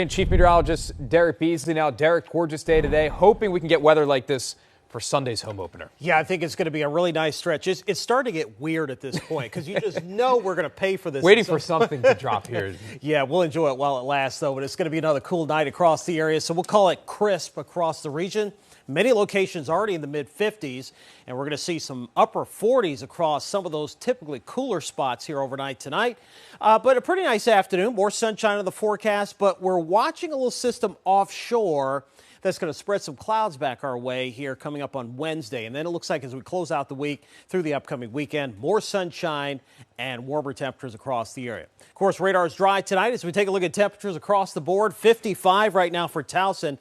And Chief Meteorologist Derek Beasley now. Derek, gorgeous day today. Hoping we can get weather like this for Sunday's home opener. Yeah, I think it's going to be a really nice stretch. It's starting to get weird at this point because you just know we're going to pay for this. Waiting for something to drop here. Yeah, we'll enjoy it while it lasts, though. But it's going to be another cool night across the area, so we'll call it crisp across the region. Many locations already in the mid-50s, and we're going to see some upper 40s across some of those typically cooler spots here overnight tonight. But a pretty nice afternoon, more sunshine in the forecast, but we're watching a little system offshore that's going to spread some clouds back our way here coming up on Wednesday. And then it looks like as we close out the week through the upcoming weekend, more sunshine and warmer temperatures across the area. Of course, radar is dry tonight as we take a look at temperatures across the board. 55 right now for Towson,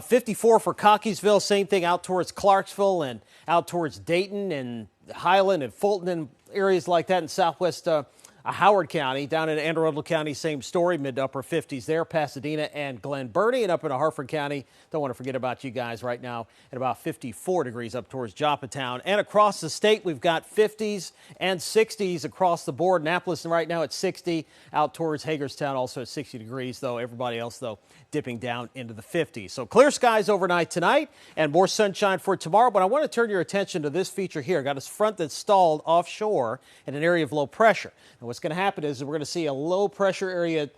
54 for Cockeysville, same thing out towards Clarksville and out towards Dayton and Highland and Fulton and areas like that in southwest Howard County. Down in Anne Arundel County, same story, mid to upper 50s there. Pasadena and Glen Burnie, and up in Harford County, don't want to forget about you guys right now at about 54 degrees up towards Joppatown. And across the state, we've got 50s and 60s across the board. Annapolis right now at 60, out towards Hagerstown also at 60 degrees, though. Everybody else, though, dipping down into the 50s. So clear skies overnight tonight and more sunshine for tomorrow. But I want to turn your attention to this feature here. Got a front that's stalled offshore in an area of low pressure. And what's going to happen is we're going to see a low pressure area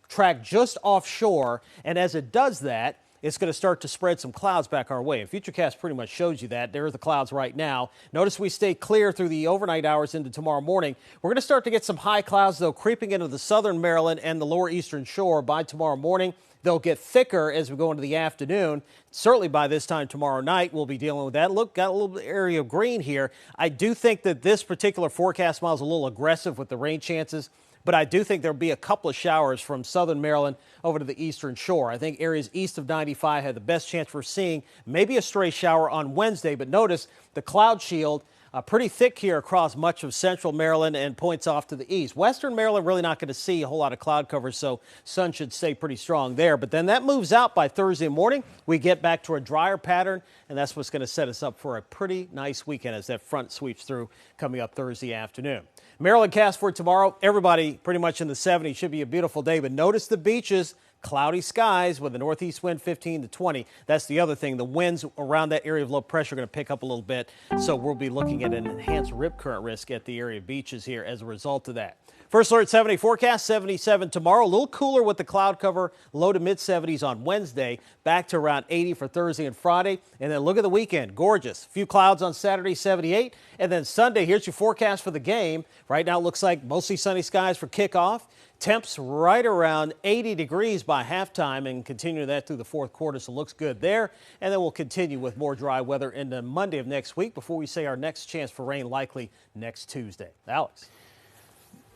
track just offshore. And as it does that, it's going to start to spread some clouds back our way. And Futurecast pretty much shows you that. There are the clouds right now. Notice we stay clear through the overnight hours into tomorrow morning. We're going to start to get some high clouds, though, creeping into the southern Maryland and the lower eastern shore by tomorrow morning. They'll get thicker as we go into the afternoon. Certainly by this time tomorrow night, we'll be dealing with that. Look, got a little area of green here. I do think that this particular forecast model is a little aggressive with the rain chances, but I do think there'll be a couple of showers from southern Maryland over to the eastern shore. I think areas east of 95 have the best chance for seeing maybe a stray shower on Wednesday, but notice the cloud shield pretty thick here across much of central Maryland and points off to the east. Western Maryland really not going to see a whole lot of cloud cover, so sun should stay pretty strong there. But then that moves out by Thursday morning. We get back to a drier pattern, and that's what's going to set us up for a pretty nice weekend as that front sweeps through coming up Thursday afternoon. Maryland cast for tomorrow. Everybody pretty much in the 70s. Should be a beautiful day, but notice the beaches. Cloudy skies with a northeast wind 15 to 20. That's the other thing. The winds around that area of low pressure are going to pick up a little bit. So we'll be looking at an enhanced rip current risk at the area beaches here as a result of that. First alert 70 forecast, 77 tomorrow. A little cooler with the cloud cover, low to mid 70s on Wednesday. Back to around 80 for Thursday and Friday. And then look at the weekend. Gorgeous. Few clouds on Saturday, 78. And then Sunday, here's your forecast for the game. Right now it looks like mostly sunny skies for kickoff. Temps right around 80 degrees by halftime and continue that through the fourth quarter, so looks good there. And then we'll continue with more dry weather into Monday of next week before we say our next chance for rain likely next Tuesday. Alex.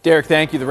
Derek, thank you.